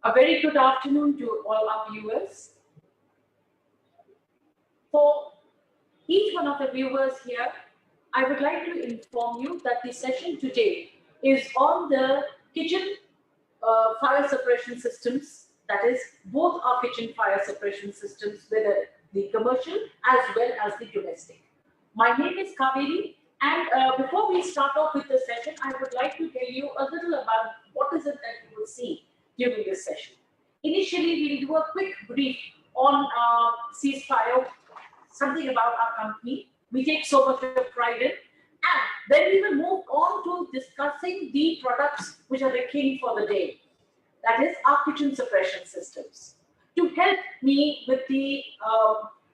A very good afternoon to all our viewers. For each one of the viewers here, I would like to inform you that the session today is on the kitchen fire suppression systems. That is, both our kitchen fire suppression systems, whether the commercial as well as the domestic. My name is Kaveri, and before we start off with the session, I would like to tell you a little about what is it that you will see during this session. Initially, we'll do a quick brief on ceasefire, something about our company. We take so much of pride in, and then we will move on to discussing the products which are the king for the day. That is our kitchen suppression systems. To help me with the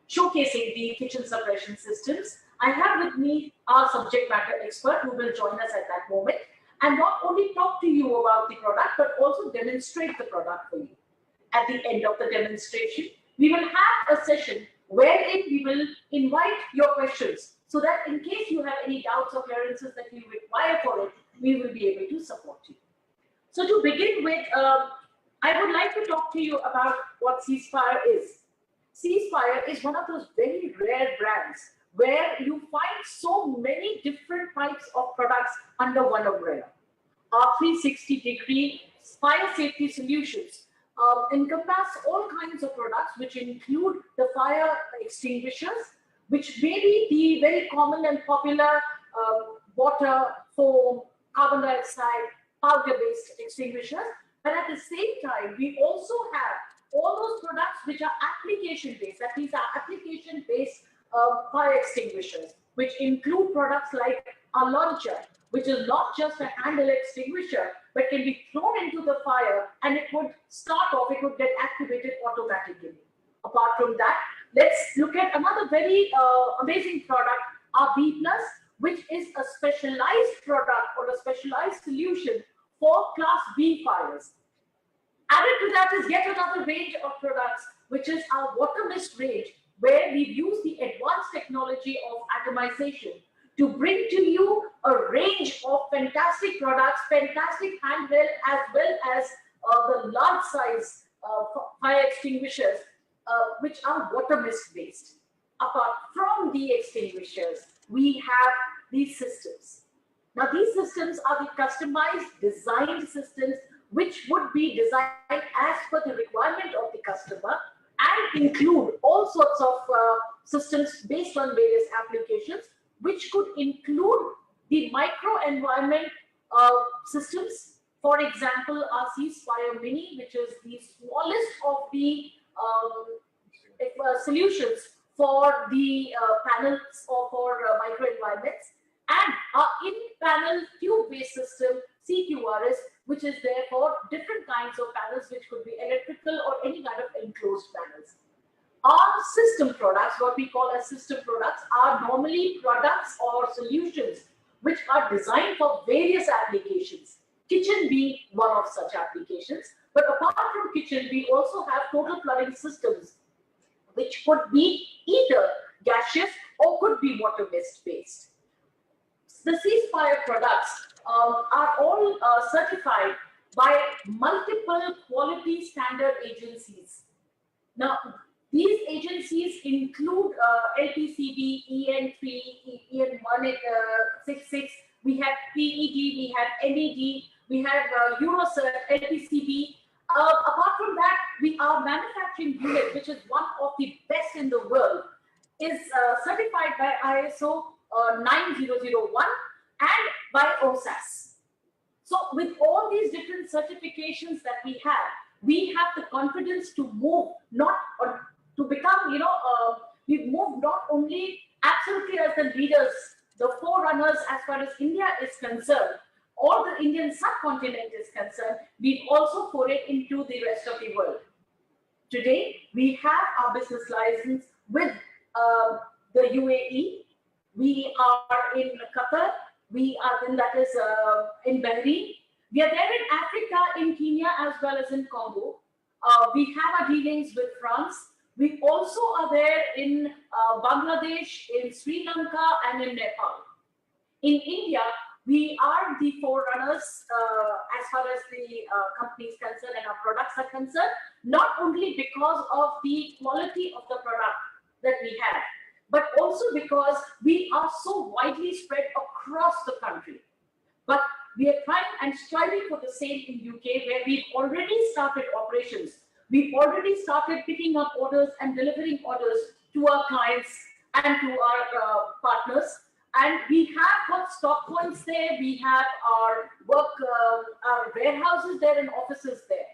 showcasing the kitchen suppression systems, I have with me our subject matter expert who will join us at that moment and not only talk to you about the product but also demonstrate the product for you. At the end of the demonstration, we will have a session wherein we will invite your questions so that in case you have any doubts or clearances that you require for it, we will be able to support you. So to begin with, I would like to talk to you about what Ceasefire is. Ceasefire is one of those very rare brands where you find so many different types of products under one umbrella. Our 360-degree fire safety solutions encompass all kinds of products which include the fire extinguishers, which may be the very common and popular water, foam, carbon dioxide, powder-based extinguishers. But at the same time, we also have all those products which are application-based. That means are application-based fire extinguishers, which include products like our launcher, which is not just a handle extinguisher, but can be thrown into the fire and it would start off, it would get activated automatically. Apart from that, let's look at another very amazing product, our B+, which is a specialized product or a specialized solution for Class B fires. Added to that is yet another range of products, which is our Watermist range, where we've used the advanced technology of atomization to bring to you a range of fantastic products, fantastic handheld, as well as the large size fire extinguishers, which are Watermist based. Apart from the extinguishers, we have these systems. Now, these systems are the customized, designed systems which would be designed as per the requirement of the customer and include all sorts of systems based on various applications, which could include the micro-environment systems. For example, our Ceasefire Mini, which is the smallest of the solutions for the panels or for micro-environments, and our in-panel tube-based system, CQRS, which is there for different kinds of panels, which could be electrical or any kind of enclosed panels. Our system products, what we call as system products, are normally products or solutions which are designed for various applications, kitchen being one of such applications. But apart from kitchen, we also have total flooding systems, which could be either gaseous or could be water mist based. The Ceasefire products are all certified by multiple quality standard agencies. Now, these agencies include LPCB, EN3, EN166, we have PED, we have MED, we have Eurocert, LPCB. Apart from that, our manufacturing unit, which is one of the best in the world, is certified by ISO 9001 and by OSAS. So with all these different certifications that we have the confidence to move, to become, we've moved not only absolutely as the leaders, the forerunners as far as India is concerned, or the Indian subcontinent is concerned, we've also forayed into the rest of the world. Today, we have our business license with the UAE. We are in Qatar. We are in, that is in Bahrain. We are there in Africa, in Kenya, as well as in Congo. We have our dealings with France. We also are there in Bangladesh, in Sri Lanka, and in Nepal. In India, We are the forerunners as far as the company is concerned and our products are concerned, not only because of the quality of the product that we have, but also because we are so widely spread across the country. But we are trying and striving for the same in UK, where we've already started operations. We've already started picking up orders and delivering orders to our clients and to our partners. And we have got stock points there. We have our our warehouses there and offices there.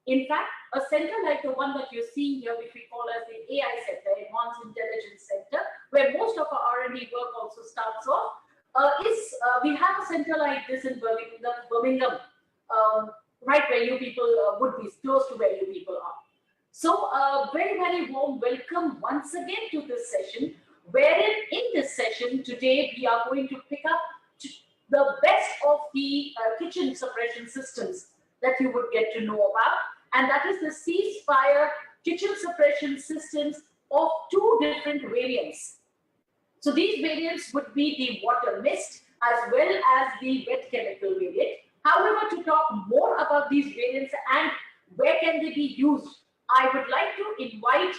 In fact, a center like the one that you're seeing here, which we call as the AI Center, Advanced Intelligence Center, where most of our R&D work also starts off, we have a center like this in Birmingham, right where you people would be, close to where you people are. So very, very warm welcome once again to this session, wherein in this session today we are going to pick up the best of the kitchen suppression systems that you would get to know about, and that is the ceasefire kitchen suppression systems of two different variants. So these variants would be the Watermist as well as the wet chemical variant. However, to talk more about these variants and where can they be used, I would like to invite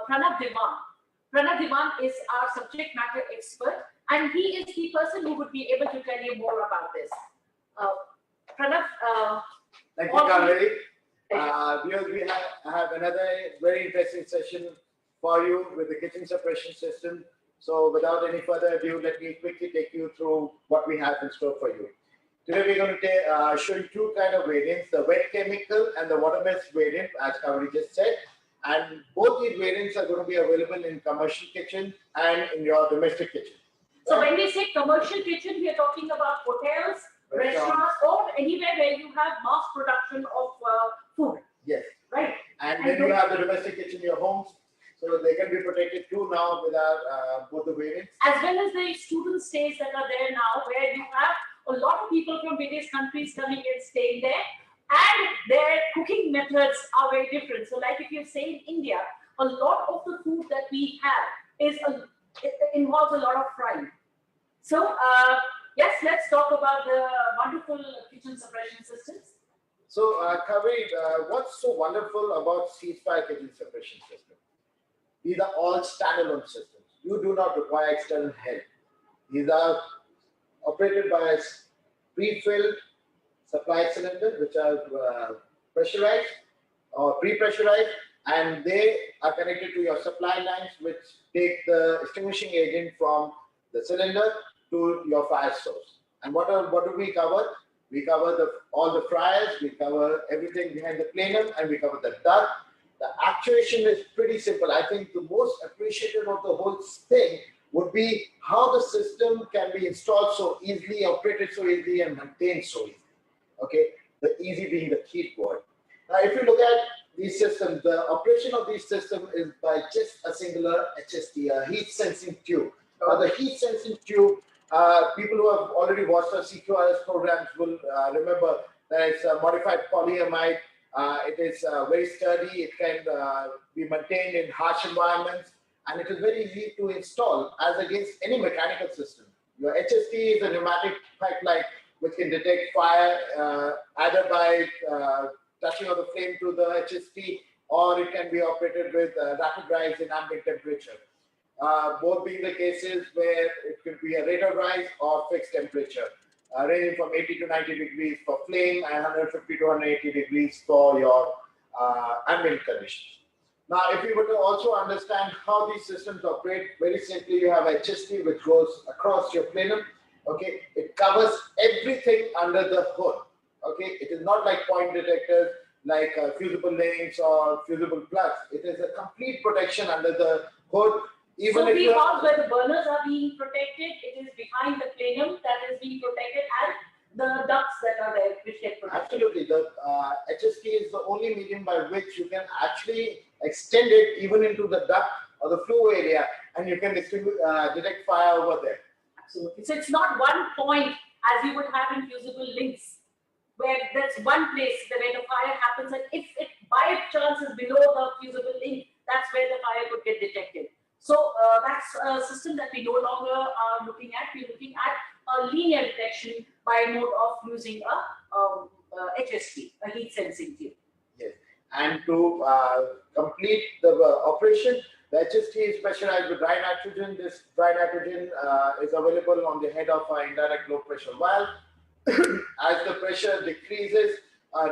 Pranav Diwan. Pranav Diwan is our subject matter expert, and he is the person who would be able to tell you more about this. Pranav. Thank you, Kaveri. We have another very interesting session for you with the kitchen suppression system. So without any further ado, let me quickly take you through what we have in store for you. Today we're going to show you two kind of variants, the wet chemical and the Watermist variant, as Kaveri just said. And both these variants are going to be available in commercial kitchen and in your domestic kitchen. So when we say commercial kitchen, we are talking about hotels, restaurants, or anywhere where you have mass production of food. Yes. Right. And then you have the domestic kitchen, your homes. So they can be protected too now with our both the variants. As well as the student stays that are there now, where you have a lot of people from various countries coming and staying there, and their cooking methods are very different. So like if you say in India, a lot of the food that we have it involves a lot of frying. So yes, let's talk about the wonderful kitchen suppression systems. So Kaveri, what's so wonderful about ceasefire kitchen suppression system? These are all standalone systems. You do not require external help. These are operated by pre-filled supply cylinders, which are pressurized or pre-pressurized, and they are connected to your supply lines, which take the extinguishing agent from the cylinder to your fire source. And what do we cover? We cover all the fryers, we cover everything behind the plenum, and we cover the duct. The actuation is pretty simple. I think the most appreciative of the whole thing would be how the system can be installed so easily, operated so easily, and maintained so easily. Okay, the easy being the key word. Now, if you look at these systems, the operation of these systems is by just a singular HST, a heat sensing tube. The heat sensing tube, people who have already watched our CQRS programs will remember that it's a modified polyamide. It is very sturdy. It can be maintained in harsh environments, and it is very easy to install as against any mechanical system. Your HST is a pneumatic pipeline which can detect fire either by touching of the flame to the HST, or it can be operated with rapid rise in ambient temperature. Both being the cases where it could be a rate of rise or fixed temperature, ranging from 80 to 90 degrees for flame and 150 to 180 degrees for your ambient conditions. Now, if you were to also understand how these systems operate, very simply, you have HST which goes across your plenum. Okay, it covers everything under the hood. Okay, it is not like point detectors, like fusible links or fusible plugs. It is a complete protection under the hood. Even so the house where the burners are being protected, it is behind the plenum that is being protected, and the ducts that are there which get protected. Absolutely, the HST is the only medium by which you can actually extend it even into the duct or the flow area, and you can detect fire over there. Absolutely. So it's not one point as you would have in fusible links, where that's one place where the fire happens, and if it by chance is below the fusible link, that's where the fire could get detected. So that's a system that we no longer are looking at. We're looking at a linear detection by mode of using HST, a heat sensing tube. Yes. And to complete the operation, the HST is specialized with dry nitrogen. This dry nitrogen is available on the head of our indirect low pressure valve. As the pressure decreases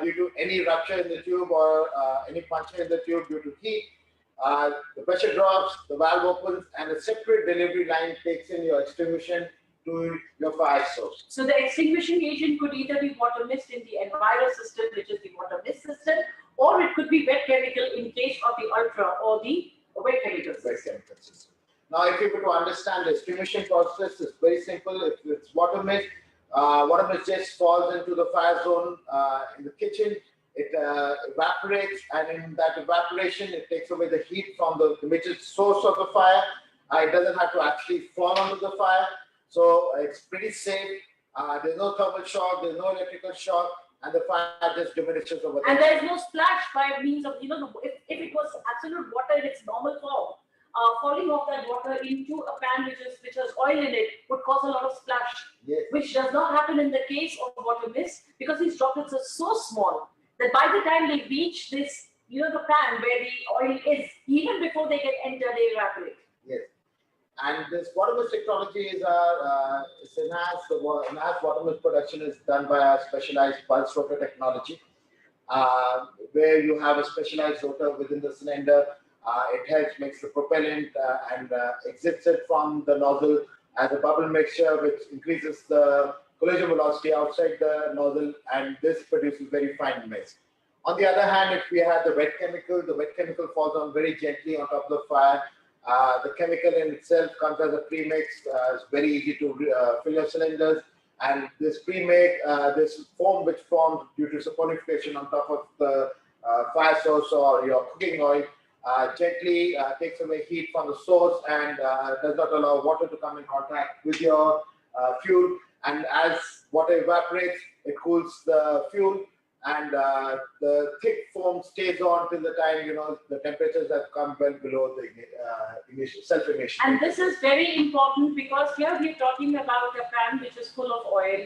due to any rupture in the tube or any puncture in the tube due to heat, the pressure drops, the valve opens, and a separate delivery line takes in your extinguishing to your fire source. So the extinguishing agent could either be Watermist in the Enviro system, which is the Watermist system, or it could be wet chemical in case of the Ultra or the wet chemical system. Now, if you were to understand the extinguishing process, is very simple. If it's Watermist, Watermist just falls into the fire zone in the kitchen. It evaporates, and in that evaporation, it takes away the heat from the immediate source of the fire. It doesn't have to actually fall onto the fire. So it's pretty safe. There's no thermal shock, there's no electrical shock, and the fire just diminishes over there. And there is no splash by means of, if it was absolute water in its normal form, falling off that water into a pan which has oil in it would cause a lot of splash, yes, which does not happen in the case of Watermist, because these droplets are so small that by the time they reach this, the pan where the oil is, even before they can enter, they evaporate. Yes. And this Watermist technology is it's enhanced. The enhanced Watermist production is done by our specialized pulse rotor technology, where you have a specialized rotor within the cylinder. It helps makes the propellant and exits it from the nozzle as a bubble mixture, which increases the collision velocity outside the nozzle, and this produces very fine mist. On the other hand, if we have the wet chemical falls on very gently on top of the fire. The chemical in itself comes as a premix. It's very easy to fill your cylinders, and this premix, this foam which forms due to saponification on top of the fire source or your cooking oil, gently takes away heat from the source and does not allow water to come in contact with your fuel. And as water evaporates, it cools the fuel, and the thick foam stays on till the time the temperatures have come well below the initial self-ignition. And this is very important because here we're talking about a pan which is full of oil.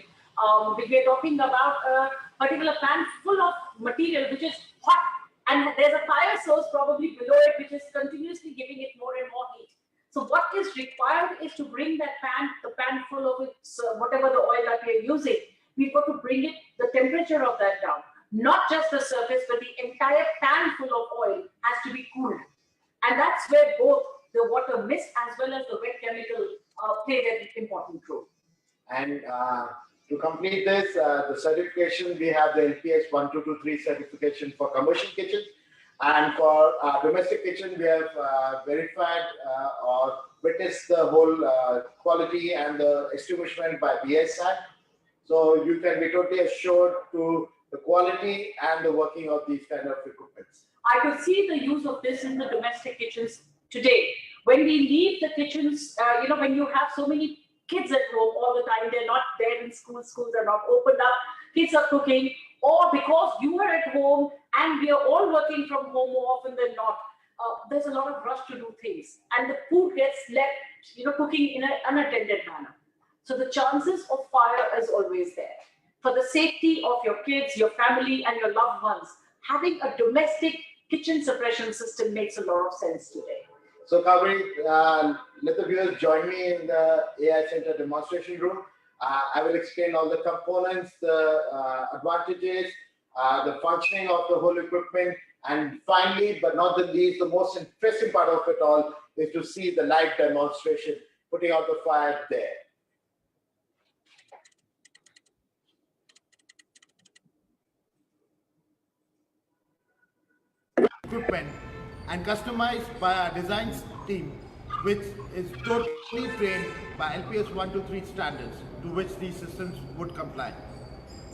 We're talking about a particular pan full of material which is hot, and there's a fire source probably below it which is continuously giving it more and more heat. So what is required is to bring the pan full of its, whatever the oil that we're using. We've got to bring the temperature of that down. Not just the surface, but the entire pan full of oil has to be cooled. And that's where both the Watermist as well as the wet chemical play an important role. And to complete this, the certification, we have the LPS 1223 certification for commercial kitchens. And for domestic kitchen, we have verified or witnessed the whole quality and the extinguishment by BSI. So you can be totally assured to the quality and the working of these kind of equipments. I could see the use of this in the domestic kitchens today. When we leave the kitchens, when you have so many kids at home all the time, they're not there in schools are not opened up, kids are cooking, or because you are at home and we are all working from home more often than not, there's a lot of rush to do things, and the food gets left, cooking in an unattended manner. So the chances of fire is always there. For the safety of your kids, your family, and your loved ones, having a domestic kitchen suppression system makes a lot of sense today. So, Kaveri, let the viewers join me in the AI Center demonstration room. I will explain all the components, the advantages, the functioning of the whole equipment, and finally, but not the least, the most interesting part of it all is to see the live demonstration, putting out the fire there. Equipment and customized by our designs team, which is totally trained by LPS 123 standards to which these systems would comply.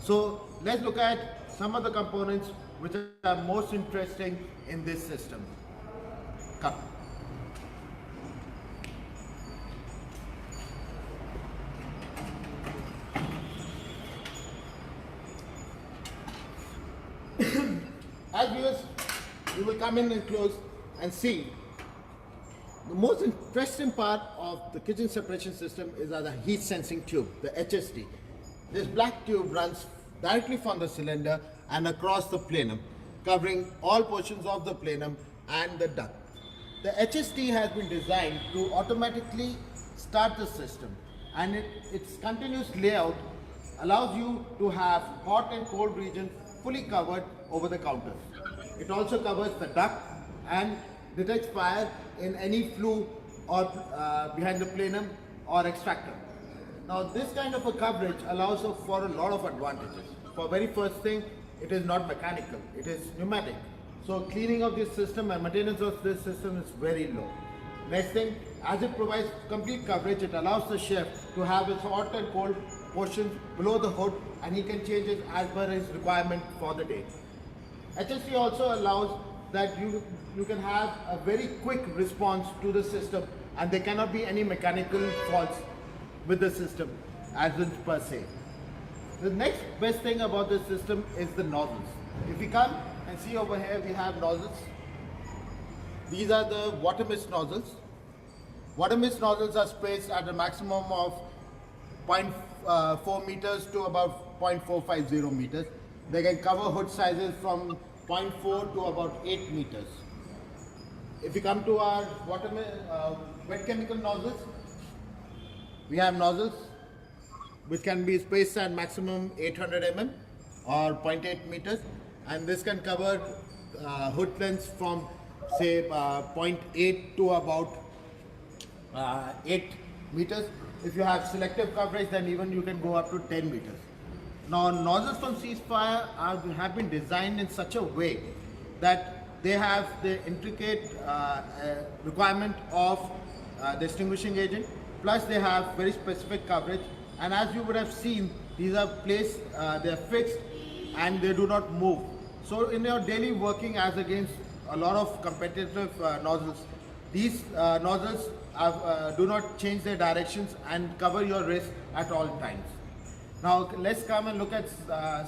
So let's look at some of the components which are most interesting in this system. Come. As viewers, you will come in and close and see The most interesting part of the kitchen separation system is the heat sensing tube, the HST. This black tube runs directly from the cylinder and across the plenum, covering all portions of the plenum and the duct. The HST has been designed to automatically start the system, and its continuous layout allows you to have hot and cold regions fully covered over the counter. It also covers the duct and detects fire in any flue or behind the plenum or extractor. Now this kind of a coverage allows for a lot of advantages. For very first thing, it is not mechanical, it is pneumatic. So cleaning of this system and maintenance of this system is very low. Next thing, as it provides complete coverage, it allows the chef to have his hot and cold portions below the hood, and he can change it as per his requirement for the day. HSC also allows that you can have a very quick response to the system, and there cannot be any mechanical faults with the system as in per se. The next best thing about this system is the nozzles. If we come and see over here, we have nozzles. These are the Watermist nozzles. Watermist nozzles are spaced at a maximum of 0.4 meters to about 0.450 meters. They can cover hood sizes from 0.4 to about 8 meters. If we come to our wet chemical nozzles, we have nozzles which can be spaced at maximum 800 mm or 0.8 meters, and this can cover hood lengths from say 0.8 to about 8 meters. If you have selective coverage, then even you can go up to 10 meters. Now nozzles from Ceasefire have been designed in such a way that they have the intricate requirement of the extinguishing agent, plus they have very specific coverage, and as you would have seen, these are placed, they are fixed and they do not move. So in your daily working as against a lot of competitive nozzles, these nozzles do not change their directions and cover your wrist at all times. Now let's come and look at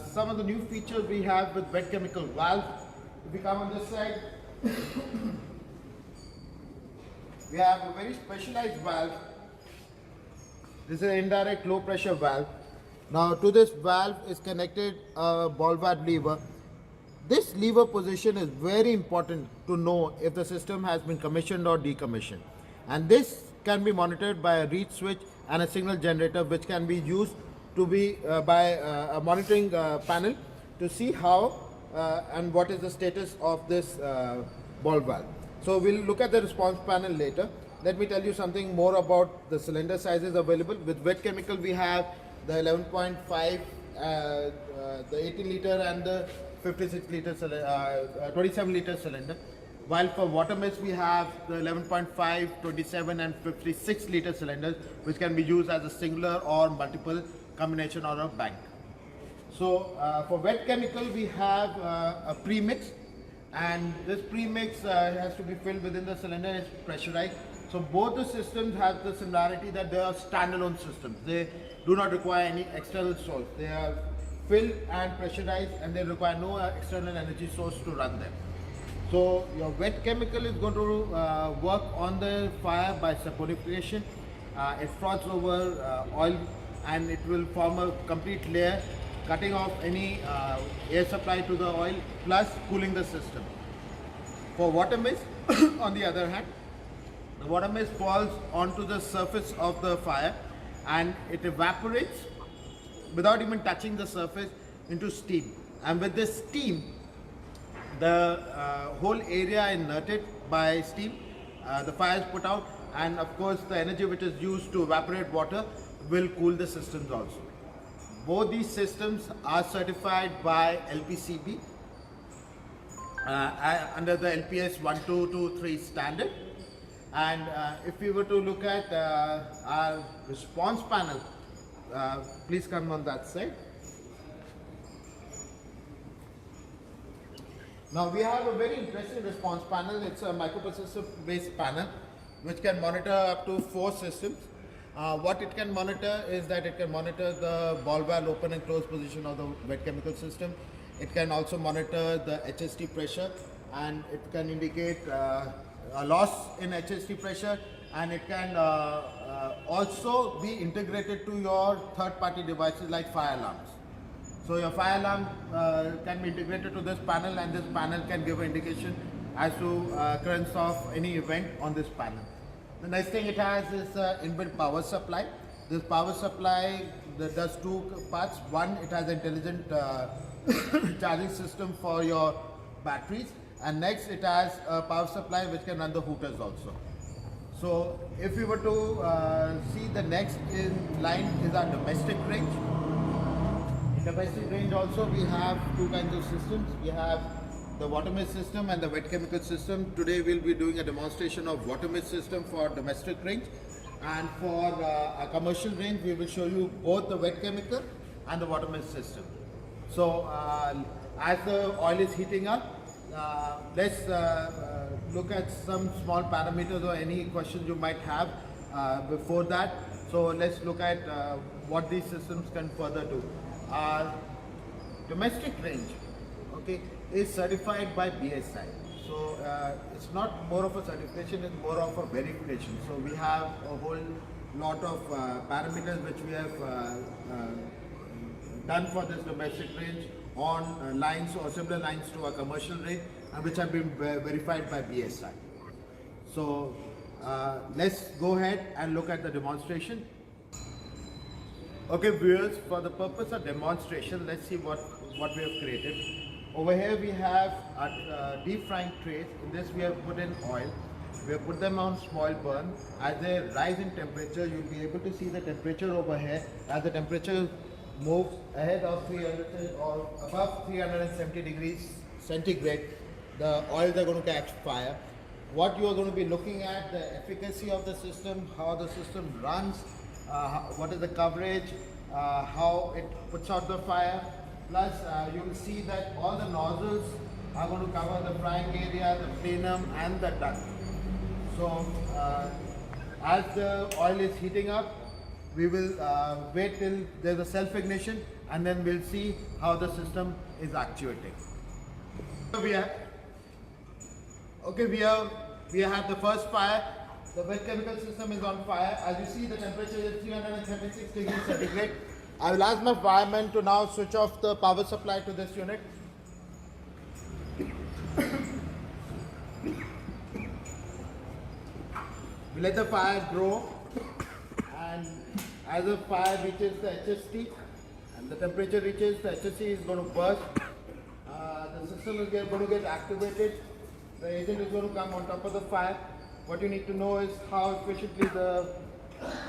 some of the new features we have with wet chemical valve. If we come on this side, we have a very specialized valve. This is an indirect low pressure valve. Now to this valve is connected a ball valve lever. This lever position is very important to know if the system has been commissioned or decommissioned. And this can be monitored by a reed switch and a signal generator, which can be used to be by a monitoring panel to see how and what is the status of this ball valve. So we'll look at the response panel later. Let me tell you something more about the cylinder sizes available. With wet chemical, we have the 11.5, the 18 liter and the 56 liter, 27 liter cylinder. While for Watermist, we have the 11.5, 27 and 56 liter cylinders, which can be used as a singular or multiple combination or a bank. So for wet chemical, we have a premix, and this premix has to be filled within the cylinder and it's pressurized. So both the systems have the similarity that they are standalone systems. They do not require any external source. They are filled and pressurized, and they require no external energy source to run them. So your wet chemical is going to work on the fire by saponification. It froths over oil, and it will form a complete layer, cutting off any air supply to the oil, plus cooling the system. For water mist, on the other hand, the water mist falls onto the surface of the fire, and it evaporates without even touching the surface into steam. And with this steam, the whole area inerted by steam, the fire is put out, and of course the energy which is used to evaporate water will cool the systems also. Both these systems are certified by LPCB under the LPS 1223 standard. And if we were to look at our response panel, please come on that side. Now we have a very interesting response panel. It's a microprocessor based panel which can monitor up to 4 systems. What it can monitor is that it can monitor the ball valve open and close position of the wet chemical system. It can also monitor the HST pressure, and it can indicate a loss in HST pressure, and it can also be integrated to your third-party devices like fire alarms. So your fire alarm can be integrated to this panel, and this panel can give an indication as to occurrence of any event on this panel. The next thing it has is inbuilt power supply. This power supply does two parts. One, it has intelligent charging system for your batteries, and next it has a power supply which can run the hooters also. So if we were to see, the next in line is our domestic range. In domestic range also we have two kinds of systems. We have the Watermist system and the wet chemical system. Today we'll be doing a demonstration of Watermist system for domestic range, and for a commercial range we will show you both the wet chemical and the Watermist system. So as the oil is heating up, let's look at some small parameters or any questions you might have before that. So let's look at what these systems can further do. Domestic range, okay, is certified by BSI. So it's not more of a certification, it's more of a verification. So we have a whole lot of parameters which we have done for this domestic range on lines or similar lines to a commercial range, and which have been verified by BSI. So let's go ahead and look at the demonstration. Okay viewers, for the purpose of demonstration, let's see what we have created. Over here we have our deep frying trays. In this we have put in oil. We have put them on small burn. As they rise in temperature, you'll be able to see the temperature over here. As the temperature moves ahead of 300 or above 370 degrees centigrade, the oils are going to catch fire. What you are going to be looking at, the efficacy of the system, how the system runs, what is the coverage, how it puts out the fire. Plus you will see that all the nozzles are going to cover the frying area, the plenum and the duct. So as the oil is heating up, we will wait till there's a self-ignition, and then we'll see how the system is actuating. So we have the first fire. The wet chemical system is on fire. As you see, the temperature is 336 degrees centigrade. I will ask my fireman to now switch off the power supply to this unit. We let the fire grow, and as the fire reaches the HST and the temperature reaches, the HST is going to burst. The system is going to get activated. The agent is going to come on top of the fire. What you need to know is how efficiently the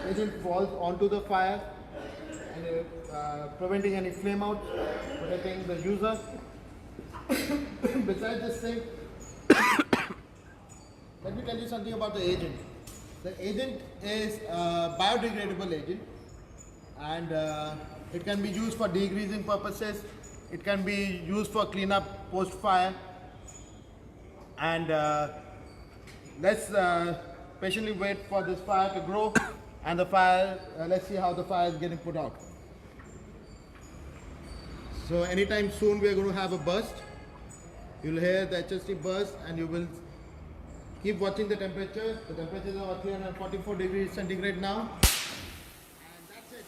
agent falls onto the fire, and preventing any flame out, protecting the user. Besides this thing, let me tell you something about the agent. The agent is a biodegradable agent, and it can be used for degreasing purposes. It can be used for cleanup post-fire. And let's patiently wait for this fire to grow, and the fire, let's see how the fire is getting put out. So anytime soon we are going to have a burst. You'll hear the HST burst, and you will keep watching the temperature. The temperature is over 344 degrees centigrade now. And that's it.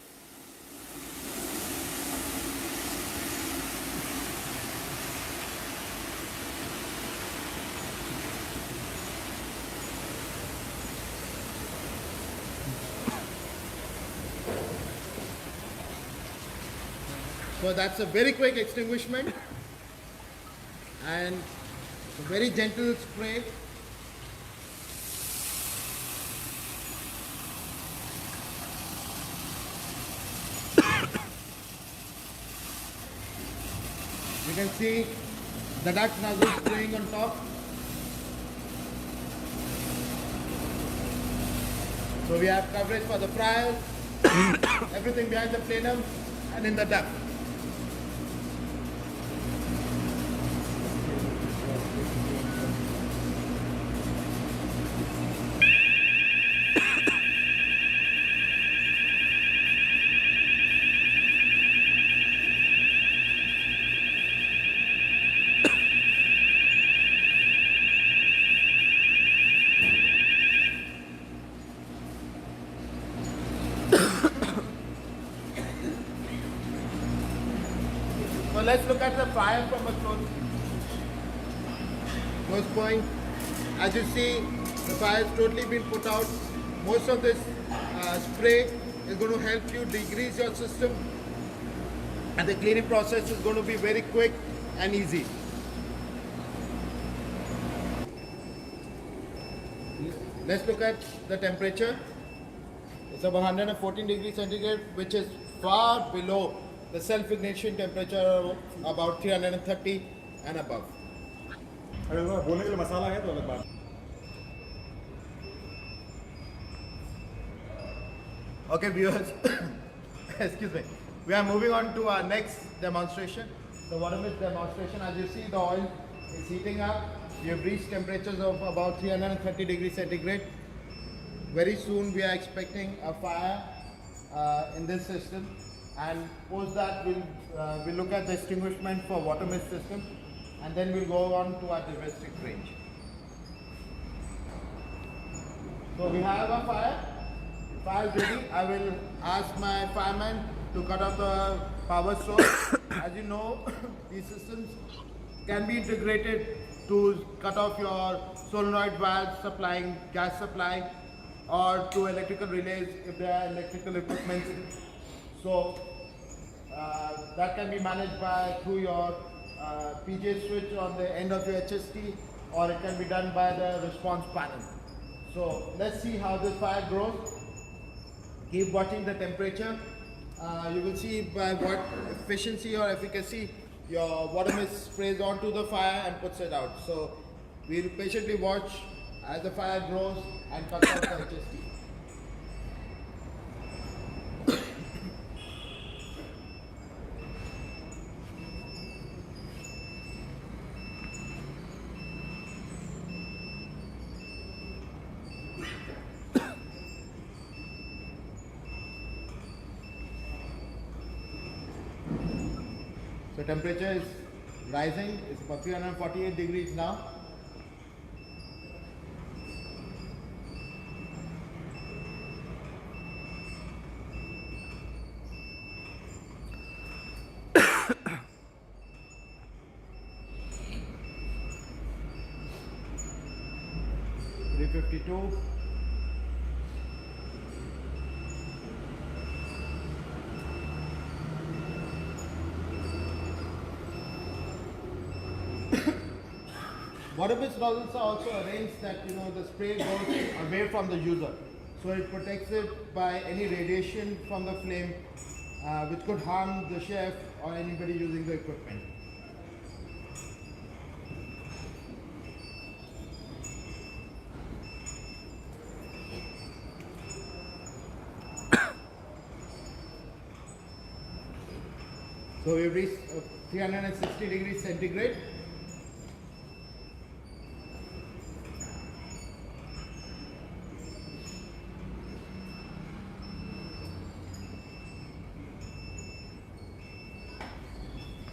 So that's a very quick extinguishment and a very gentle spray. You can see the duct nozzle spraying on top. So we have coverage for the fryers, everything behind the plenum and in the duct. So let's look at the fire from a close point. As you see, the fire has totally been put out. Most of this spray is going to help you degrease your system, and the cleaning process is going to be very quick and easy. Let's look at the temperature. It's about 114 degrees centigrade, which is far below the self-ignition temperature of about 330 and above. अगर बोलने के लिए मसाला है तो अलग बात. Okay, viewers, excuse me. We are moving on to our next demonstration, the Watermist demonstration. As you see, the oil is heating up. We have reached temperatures of about 330 degrees centigrade. Very soon we are expecting a fire in this system, and post that we'll look at the extinguishment for Watermist system, and then we'll go on to our domestic range. So we have a fire. Fire is ready. I will ask my fireman to cut off the power source. As you know, these systems can be integrated to cut off your solenoid valves supplying gas supply, or to electrical relays if there are electrical equipment. So that can be managed through your PJ switch on the end of your HST, or it can be done by the response panel. So let's see how this fire grows. Keep watching the temperature. You will see by what efficiency or efficacy your Watermist sprays onto the fire and puts it out. So we'll patiently watch as the fire grows and cuts off the HST. So temperature is rising. It's about 348 degrees now. $352. Watermist nozzles are also arranged that the spray goes away from the user, so it protects it by any radiation from the flame, which could harm the chef or anybody using the equipment. So we've reached 360 degrees centigrade.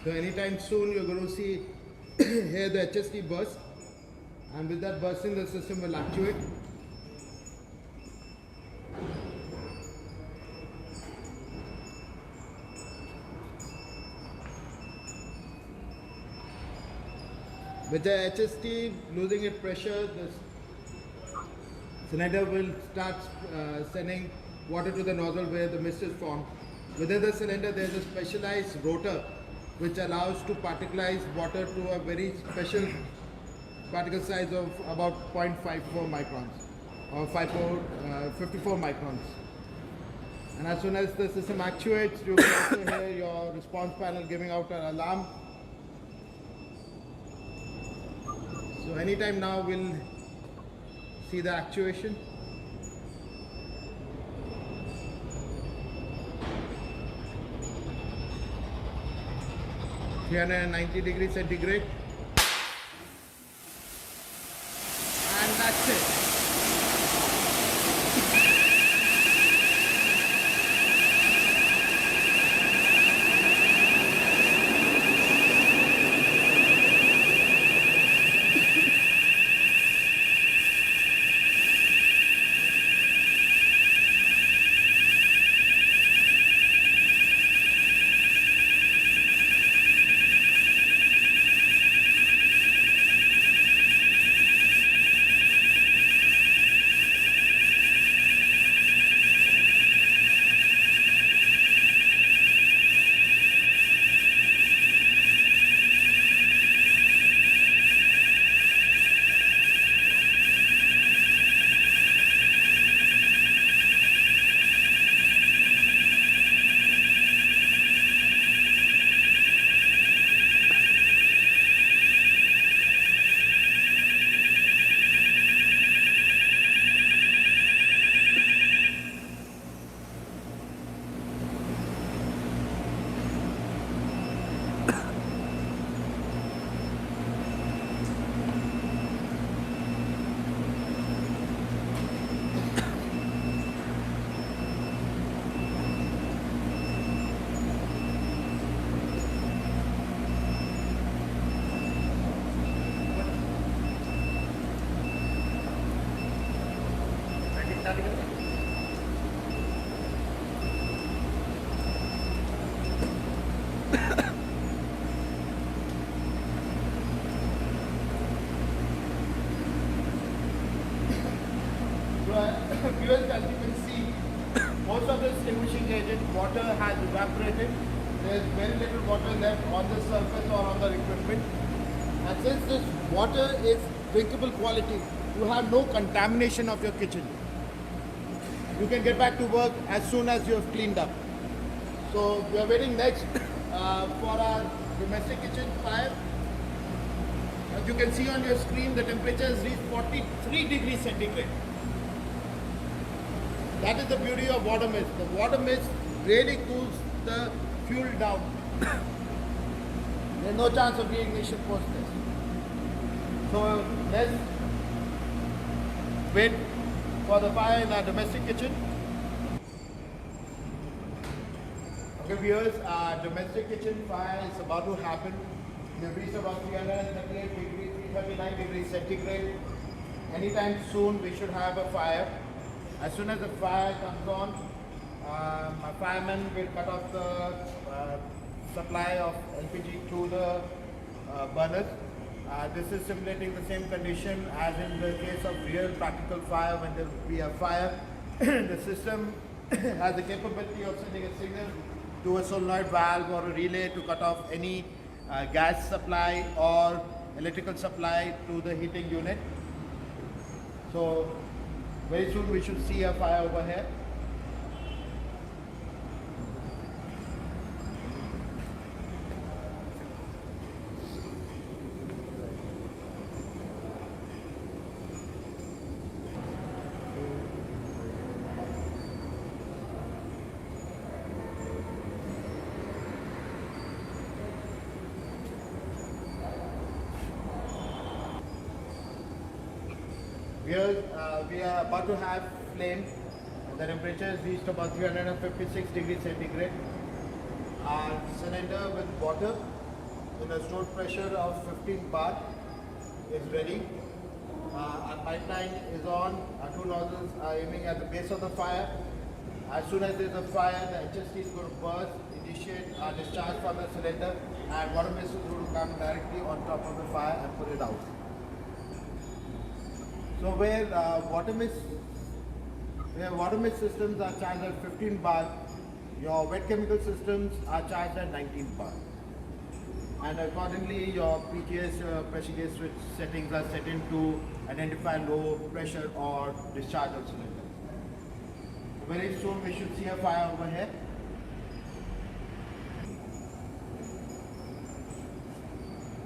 So anytime soon you're going to see here the HST burst, and with that bursting the system will actuate. With the HST losing its pressure, the cylinder will start sending water to the nozzle where the mist is formed. Within the cylinder there is a specialized rotor which allows to particularize water to a very special particle size of about 0.54 microns or 54 microns. And as soon as the system actuates, you will also hear your response panel giving out an alarm. So anytime now we'll see the actuation. (390 degrees centigrade), and that's it. water has evaporated. There's very little water left on the surface or on the equipment. And since this water is drinkable quality, you have no contamination of your kitchen. You can get back to work as soon as you have cleaned up. So we are waiting next for our domestic kitchen fire. As you can see on your screen, the temperature has reached 43 degrees centigrade. That is the beauty of water mist. The water mist really cools the fuel down. There is no chance of reignition post this. So let's wait for the fire in our domestic kitchen. Okay viewers, our domestic kitchen fire is about to happen. We have reached about 338 degrees, 339 degrees centigrade. Anytime soon we should have a fire. As soon as the fire comes on, my fireman will cut off the supply of LPG through the burners. This is simulating the same condition as in the case of real practical fire when there will be a fire. The system has the capability of sending a signal to a solenoid valve or a relay to cut off any gas supply or electrical supply to the heating unit. So very soon we should see a fire over here. Here we are about to have flame. The temperature has reached about 356 degrees centigrade. Our cylinder with water in a stored pressure of 15 bar is ready. Our pipeline is on. Our two nozzles are aiming at the base of the fire. As soon as there is a fire, the HST is going to burst, initiate our discharge from the cylinder, and water mist is going to come directly on top of the fire and put it out. So where water mist systems are charged at 15 bar, your wet chemical systems are charged at 19 bar. And accordingly, your PGS pressure gauge switch settings are set in to identify low pressure or discharge of cylinder. Very soon we should see a fire over here.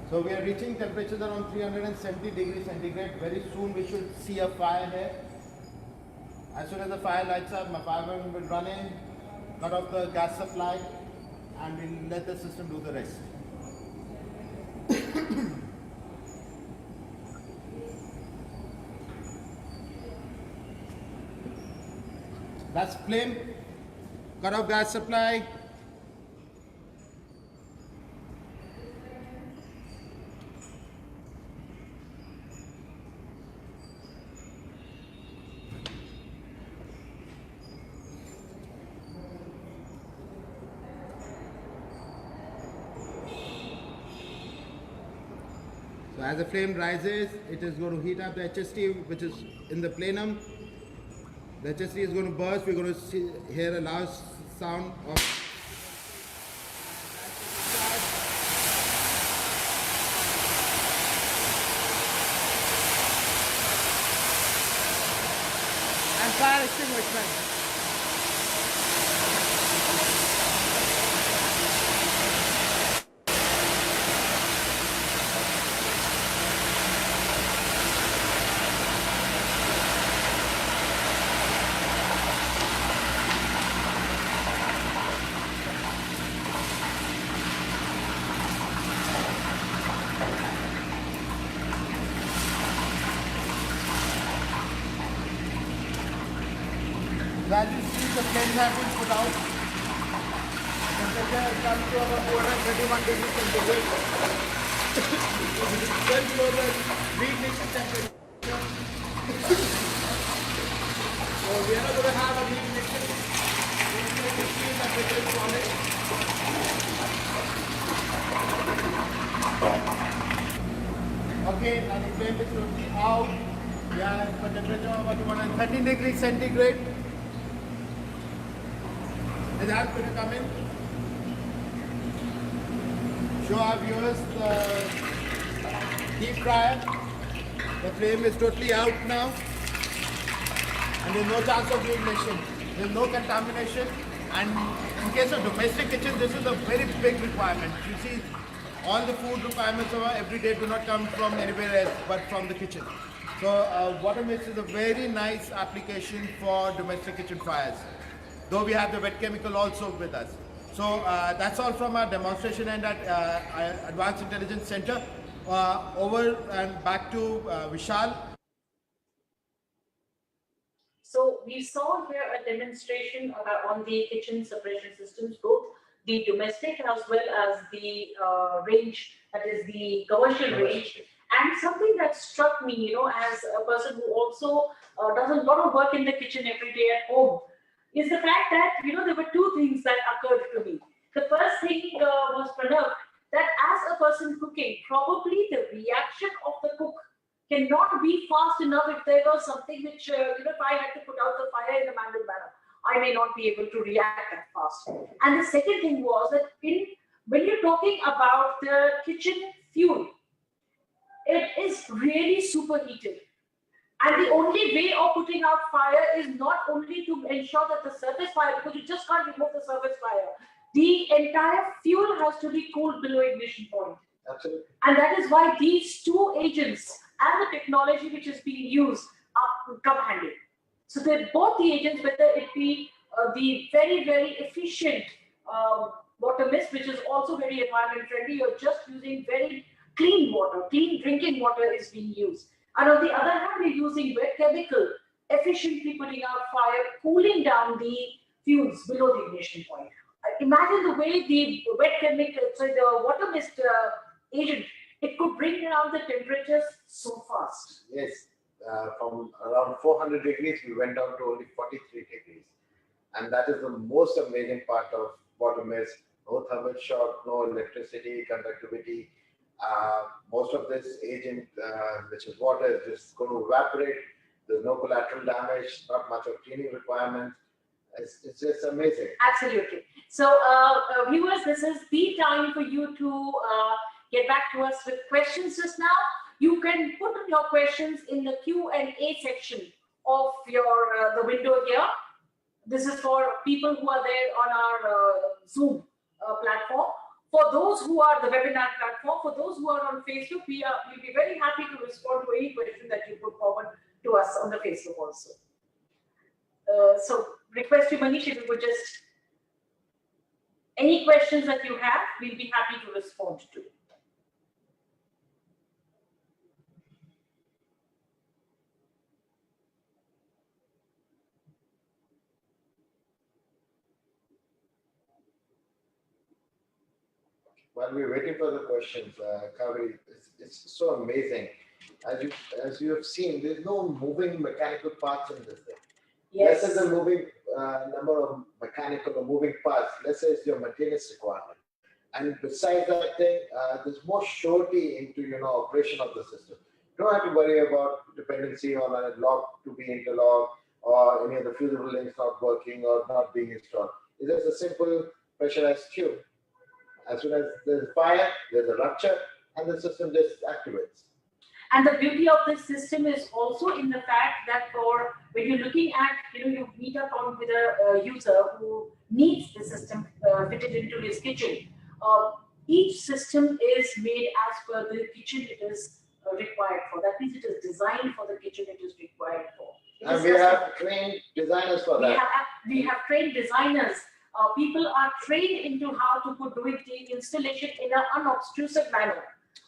So we are reaching temperatures around 370 degrees centigrade. Very soon we should see a fire here. As soon as the fire lights up, my fireman will run in, cut off the gas supply, and we'll let the system do the rest. That's flame, cut off gas supply. So as the flame rises, it is going to heat up the HST, which is in the plenum. The HST is going to burst. We're going to hear a loud sound of and fire extinguishment. As you see, the flames have been put out. The temperature has come to about 431 degrees centigrade. It is well below the reignition temperature. So we are not going to have a reignition. The temperature is solid. Okay, now the flame is totally out. We are at a temperature of about 213 degrees centigrade. Nidhan, could you come in? Show our viewers the deep fryer. The flame is totally out now. And there's no chance of ignition. There's no contamination. And in case of domestic kitchen, this is a very big requirement. You see, all the food requirements of every day do not come from anywhere else but from the kitchen. So Watermist is a very nice application for domestic kitchen fires, though we have the wet chemical also with us. So that's all from our demonstration and at Advanced Intelligence Center. Over and back to Vishal. So we saw here a demonstration on the kitchen suppression systems, both the domestic as well as the range, that is the commercial range. And something that struck me, as a person who also does a lot of work in the kitchen every day at home, is the fact that, there were two things that occurred to me. The first thing was, Pranav, that as a person cooking, probably the reaction of the cook cannot be fast enough if there was something which, if I had to put out the fire in a manual manner, I may not be able to react that fast. And the second thing was that when you're talking about the kitchen fuel, it is really superheated. And the only way of putting out fire is not only to ensure that the surface fire, because you just can't remove the surface fire, the entire fuel has to be cooled below ignition point. Absolutely. And that is why these two agents and the technology which is being used come handy. So both the agents, whether it be the very, very efficient Watermist, which is also very environment friendly, you're just using very clean water, clean drinking water is being used. And on the other hand, we're using wet chemical, efficiently putting out fire, cooling down the fuels below the ignition point. Imagine the way the wet chemical, so the Watermist agent, it could bring down the temperatures so fast. Yes, from around 400 degrees, we went down to only 43 degrees. And that is the most amazing part of Watermist. No thermal shock, no electricity, conductivity. Most of this agent, which is water, is just going to evaporate. There's no collateral damage, not much of cleaning requirements. It's just amazing. Absolutely. So, viewers, this is the time for you to get back to us with questions just now. You can put your questions in the Q&A section of your the window here. This is for people who are there on our Zoom platform. For those who are the webinar platform, for those who are on Facebook, we'll be very happy to respond to any question that you put forward to us on the Facebook also. So request you, Manish, if you would just, any questions that you have, we'll be happy to respond to. While we're waiting for the questions, Kaveri, it's so amazing. As you have seen, there's no moving mechanical parts in this thing. Yes. Let's say the moving number of mechanical or moving parts, let's say it's your maintenance requirement. And besides that thing, there's more surety into operation of the system. You don't have to worry about dependency on a lock to be interlocked or any of the fusible links not working or not being installed. It's just a simple pressurized tube. As soon as there's fire, there's a rupture, and the system just activates. And the beauty of this system is also in the fact that for when you're looking at, you meet up on with a user who needs the system fitted into his kitchen. Each system is made as per the kitchen it is required for. That means it is designed for the kitchen it is required for. And we have trained designers for that. We have trained designers. People are trained into how to do the installation in an unobtrusive manner.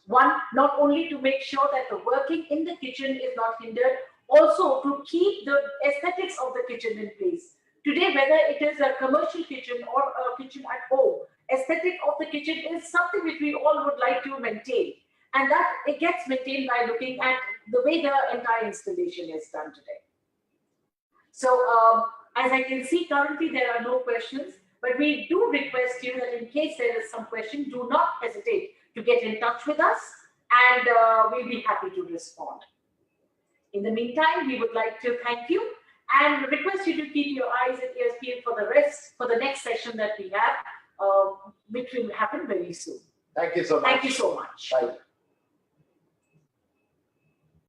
One, not only to make sure that the working in the kitchen is not hindered, also to keep the aesthetics of the kitchen in place. Today, whether it is a commercial kitchen or a kitchen at home, aesthetic of the kitchen is something which we all would like to maintain. And that it gets maintained by looking at the way the entire installation is done today. So, as I can see, currently there are no questions, but we do request you that in case there is some question, do not hesitate to get in touch with us, and we'll be happy to respond. In the meantime, we would like to thank you and request you to keep your eyes and ears peeled for the next session that we have, which will happen very soon. Thank you so much. Thank you so much. Bye.